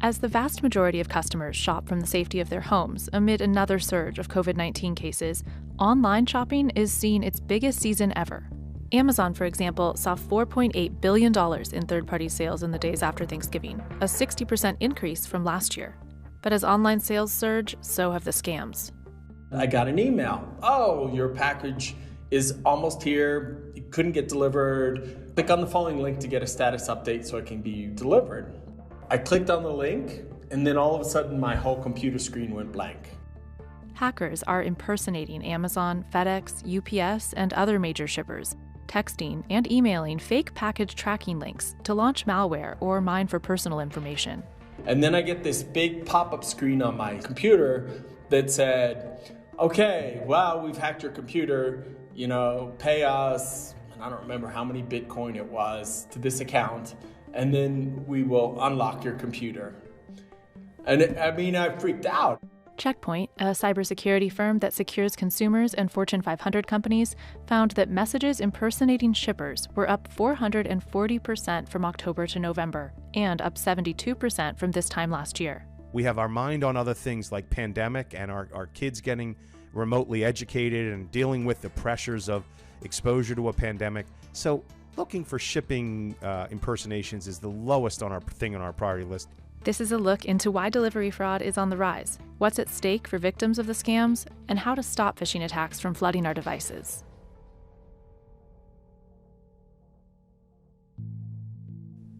As the vast majority of customers shop from the safety of their homes amid another surge of COVID-19 cases, online shopping is seeing its biggest season ever. Amazon, for example, saw $4.8 billion in third-party sales in the days after Thanksgiving, a 60% increase from last year. But as online sales surge, so have the scams. I got an email. Oh, your package is almost here. It couldn't get delivered. Click on the following link to get a status update so it can be delivered. I clicked on the link, and then all of a sudden my whole computer screen went blank. Hackers are impersonating Amazon, FedEx, UPS, and other major shippers, texting and emailing fake package tracking links to launch malware or mine for personal information. And then I get this big pop-up screen on my computer that said, okay, wow, we've hacked your computer, pay us, and I don't remember how many Bitcoin it was, to this account, and then we will unlock your computer. And I freaked out. Checkpoint, a cybersecurity firm that secures consumers and Fortune 500 companies, found that messages impersonating shippers were up 440% from October to November, and up 72% from this time last year. We have our mind on other things like pandemic and our kids getting remotely educated and dealing with the pressures of exposure to a pandemic. So looking for shipping impersonations is the lowest on our priority list. This is a look into why delivery fraud is on the rise, what's at stake for victims of the scams, and how to stop phishing attacks from flooding our devices.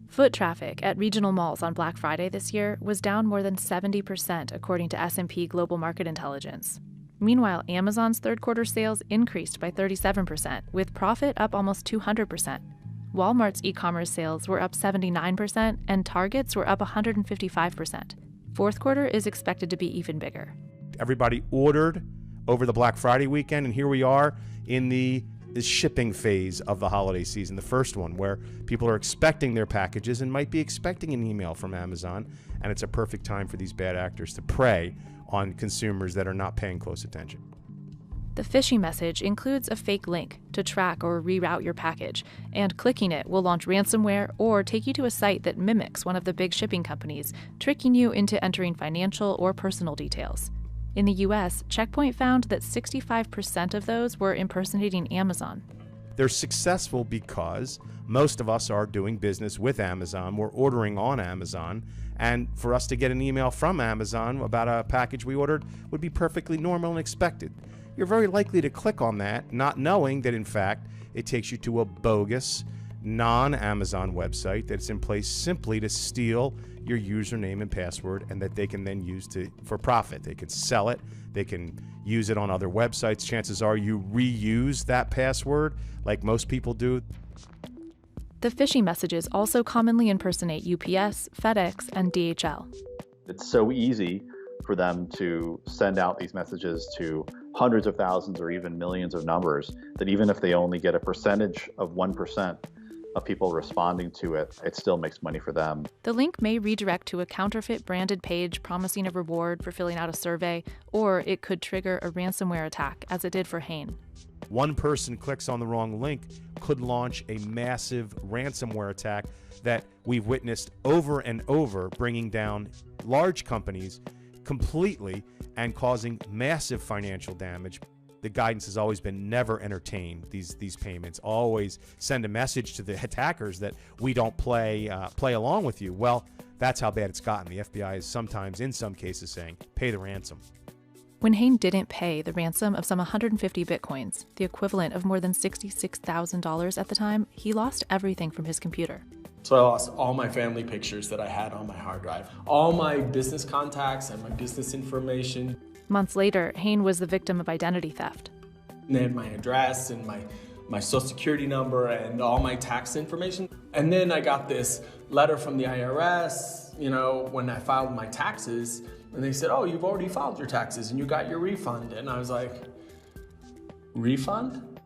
Foot traffic at regional malls on Black Friday this year was down more than 70%, according to S&P Global Market Intelligence. Meanwhile, Amazon's third-quarter sales increased by 37%, with profit up almost 200%. Walmart's e-commerce sales were up 79%, and Target's were up 155%. Fourth quarter is expected to be even bigger. Everybody ordered over the Black Friday weekend, and here we are in the shipping phase of the holiday season, the first one, where people are expecting their packages and might be expecting an email from Amazon, and it's a perfect time for these bad actors to prey on consumers that are not paying close attention. The phishing message includes a fake link to track or reroute your package, and clicking it will launch ransomware or take you to a site that mimics one of the big shipping companies, tricking you into entering financial or personal details. In the U.S., Checkpoint found that 65% of those were impersonating Amazon. They're successful because most of us are doing business with Amazon. We're ordering on Amazon, and for us to get an email from Amazon about a package we ordered would be perfectly normal and expected. You're very likely to click on that, not knowing that, in fact, it takes you to a bogus, non-Amazon website that's in place simply to steal your username and password, and that they can then use for profit. They can sell it. They can use it on other websites. Chances are you reuse that password like most people do. The phishing messages also commonly impersonate UPS, FedEx, and DHL. It's so easy for them to send out these messages to hundreds of thousands or even millions of numbers that even if they only get a percentage of 1% of people responding to it, it still makes money for them. The link may redirect to a counterfeit branded page promising a reward for filling out a survey, or it could trigger a ransomware attack, as it did for Hain. One person clicks on the wrong link could launch a massive ransomware attack that we've witnessed over and over, bringing down large companies completely and causing massive financial damage. The guidance has always been never entertain these payments. Always send a message to the attackers that we don't play along with you. Well, that's how bad it's gotten. The FBI is sometimes, in some cases, saying, pay the ransom. When Hain didn't pay the ransom of some 150 bitcoins, the equivalent of more than $66,000 at the time, he lost everything from his computer. So I lost all my family pictures that I had on my hard drive, all my business contacts and my business information. Months later, Hain was the victim of identity theft. And then my address and my social security number and all my tax information. And then I got this letter from the IRS, when I filed my taxes, and they said, oh, you've already filed your taxes and you got your refund. And I was like, refund?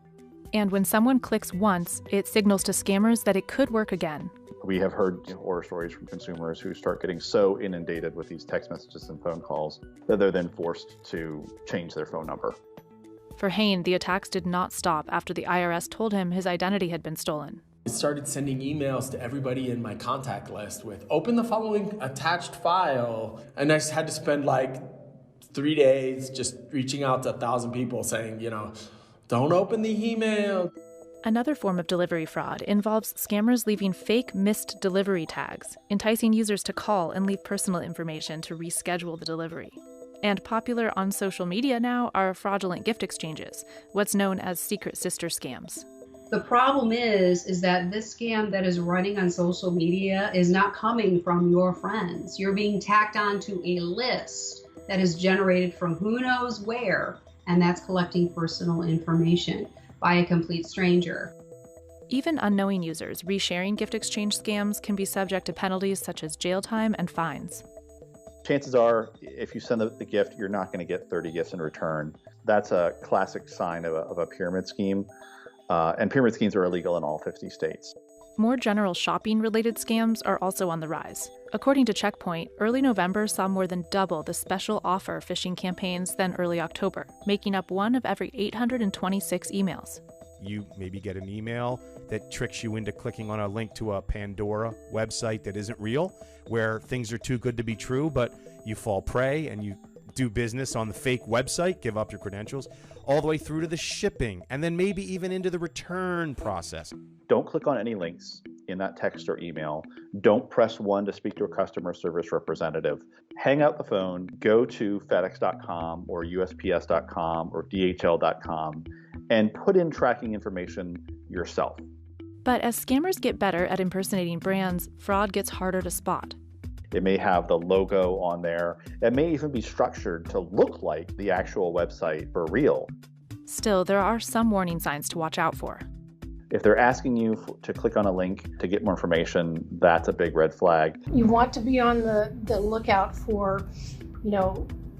And when someone clicks once, it signals to scammers that it could work again. We have heard horror stories from consumers who start getting so inundated with these text messages and phone calls that they're then forced to change their phone number. For Hain, the attacks did not stop after the IRS told him his identity had been stolen. I started sending emails to everybody in my contact list with open the following attached file. And I just had to spend like 3 days just reaching out to 1,000 people saying, don't open the email. Another form of delivery fraud involves scammers leaving fake missed delivery tags, enticing users to call and leave personal information to reschedule the delivery. And popular on social media now are fraudulent gift exchanges, what's known as secret sister scams. The problem is that this scam that is running on social media is not coming from your friends. You're being tacked onto a list that is generated from who knows where, and that's collecting personal information by a complete stranger. Even unknowing users resharing gift exchange scams can be subject to penalties such as jail time and fines. Chances are, if you send the gift, you're not going to get 30 gifts in return. That's a classic sign of a pyramid scheme. And pyramid schemes are illegal in all 50 states. More general shopping-related scams are also on the rise. According to Checkpoint, early November saw more than double the special offer phishing campaigns than early October, making up 1 of every 826 emails. You maybe get an email that tricks you into clicking on a link to a Pandora website that isn't real, where things are too good to be true, but you fall prey and you do business on the fake website, give up your credentials, all the way through to the shipping, and then maybe even into the return process. Don't click on any links in that text or email. Don't press 1 to speak to a customer service representative. Hang up the phone, go to FedEx.com or USPS.com or DHL.com and put in tracking information yourself. But as scammers get better at impersonating brands, fraud gets harder to spot. It may have the logo on there. It may even be structured to look like the actual website for real. Still, there are some warning signs to watch out for. If they're asking you to click on a link to get more information, that's a big red flag. You want to be on the lookout for,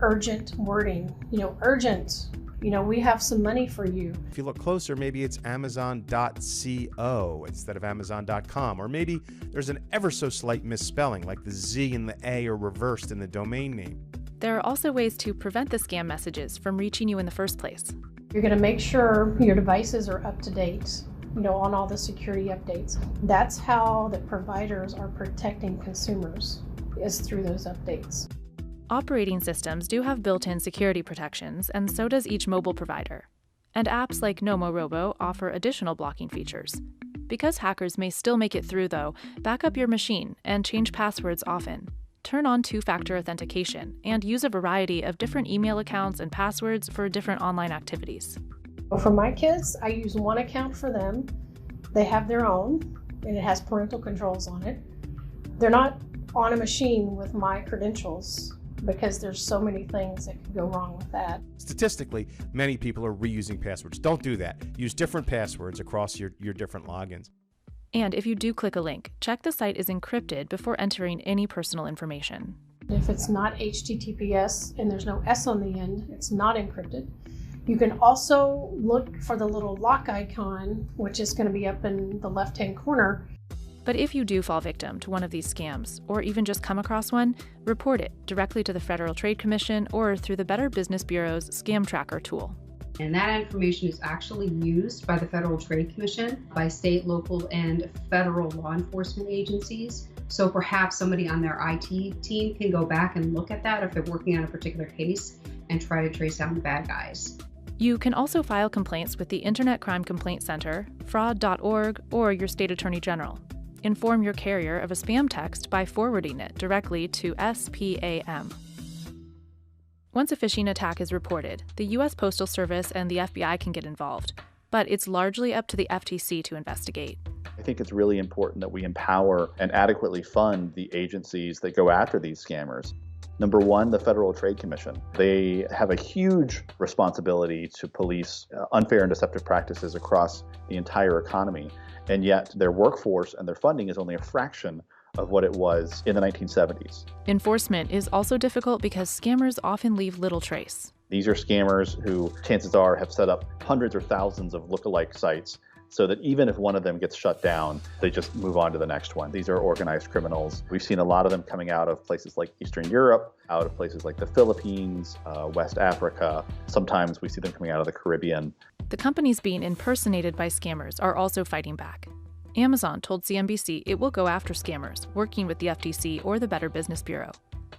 urgent wording. Urgent. We have some money for you. If you look closer, maybe it's Amazon.co instead of Amazon.com, or maybe there's an ever so slight misspelling, like the Z and the A are reversed in the domain name. There are also ways to prevent the scam messages from reaching you in the first place. You're going to make sure your devices are up to date, on all the security updates. That's how the providers are protecting consumers, is through those updates. Operating systems do have built-in security protections, and so does each mobile provider. And apps like Nomorobo offer additional blocking features. Because hackers may still make it through, though, back up your machine and change passwords often. Turn on two-factor authentication and use a variety of different email accounts and passwords for different online activities. For my kids, I use one account for them. They have their own, and it has parental controls on it. They're not on a machine with my credentials, because there's so many things that could go wrong with that. Statistically, many people are reusing passwords. Don't do that. Use different passwords across your different logins. And if you do click a link, check the site is encrypted before entering any personal information. If it's not HTTPS and there's no S on the end, it's not encrypted. You can also look for the little lock icon, which is going to be up in the left-hand corner. But if you do fall victim to one of these scams, or even just come across one, report it directly to the Federal Trade Commission or through the Better Business Bureau's Scam Tracker tool. And that information is actually used by the Federal Trade Commission, by state, local, and federal law enforcement agencies. So perhaps somebody on their IT team can go back and look at that if they're working on a particular case and try to trace down the bad guys. You can also file complaints with the Internet Crime Complaint Center, fraud.org, or your state attorney general. Inform your carrier of a spam text by forwarding it directly to SPAM. Once a phishing attack is reported, the U.S. Postal Service and the FBI can get involved, but it's largely up to the FTC to investigate. I think it's really important that we empower and adequately fund the agencies that go after these scammers. Number one, the Federal Trade Commission. They have a huge responsibility to police unfair and deceptive practices across the entire economy. And yet their workforce and their funding is only a fraction of what it was in the 1970s. Enforcement is also difficult because scammers often leave little trace. These are scammers who, chances are, have set up hundreds or thousands of lookalike sites so that even if one of them gets shut down, they just move on to the next one. These are organized criminals. We've seen a lot of them coming out of places like Eastern Europe, out of places like the Philippines, West Africa. Sometimes we see them coming out of the Caribbean. The companies being impersonated by scammers are also fighting back. Amazon told CNBC it will go after scammers, working with the FTC or the Better Business Bureau.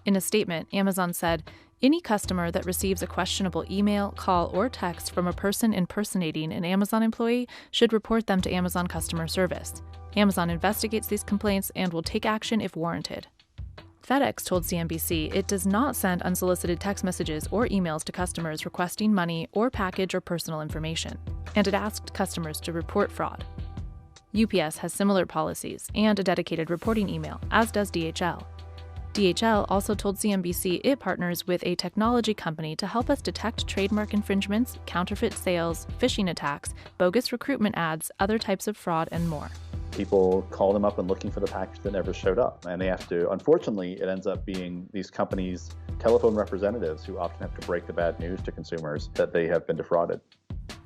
In a statement, Amazon said, any customer that receives a questionable email, call, or text from a person impersonating an Amazon employee should report them to Amazon customer service. Amazon investigates these complaints and will take action if warranted. FedEx told CNBC it does not send unsolicited text messages or emails to customers requesting money or package or personal information, and it asked customers to report fraud. UPS has similar policies and a dedicated reporting email, as does DHL. DHL also told CNBC it partners with a technology company to help us detect trademark infringements, counterfeit sales, phishing attacks, bogus recruitment ads, other types of fraud, and more. People call them up and looking for the package that never showed up. And they have to, unfortunately, it ends up being these companies' telephone representatives who often have to break the bad news to consumers that they have been defrauded.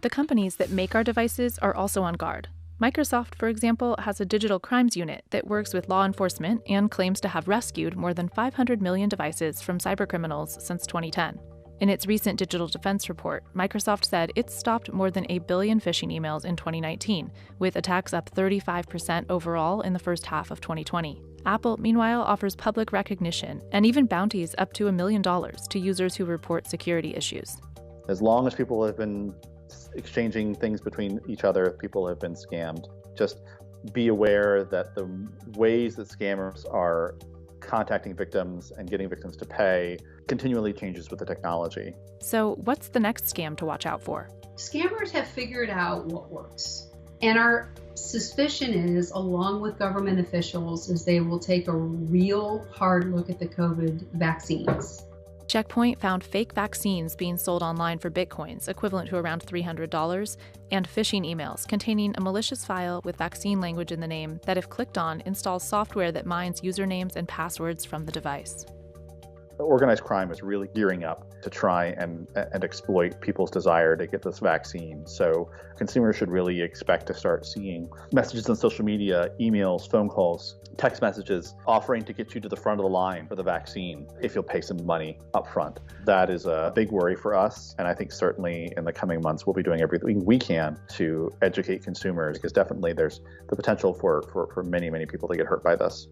The companies that make our devices are also on guard. Microsoft, for example, has a digital crimes unit that works with law enforcement and claims to have rescued more than 500 million devices from cybercriminals since 2010. In its recent digital defense report, Microsoft said it stopped more than 1 billion phishing emails in 2019, with attacks up 35% overall in the first half of 2020. Apple, meanwhile, offers public recognition and even bounties up to $1 million to users who report security issues. As long as people have been exchanging things between each other, people have been scammed. Just be aware that the ways that scammers are contacting victims and getting victims to pay continually changes with the technology. So what's the next scam to watch out for? Scammers have figured out what works. And our suspicion is, along with government officials, is they will take a real hard look at the COVID vaccines. Checkpoint found fake vaccines being sold online for bitcoins, equivalent to around $300, and phishing emails containing a malicious file with vaccine language in the name that, if clicked on, installs software that mines usernames and passwords from the device. Organized crime is really gearing up to try and exploit people's desire to get this vaccine. So consumers should really expect to start seeing messages on social media, emails, phone calls, text messages offering to get you to the front of the line for the vaccine if you'll pay some money up front. That is a big worry for us. And I think certainly in the coming months, we'll be doing everything we can to educate consumers, because definitely there's the potential for many, many people to get hurt by this.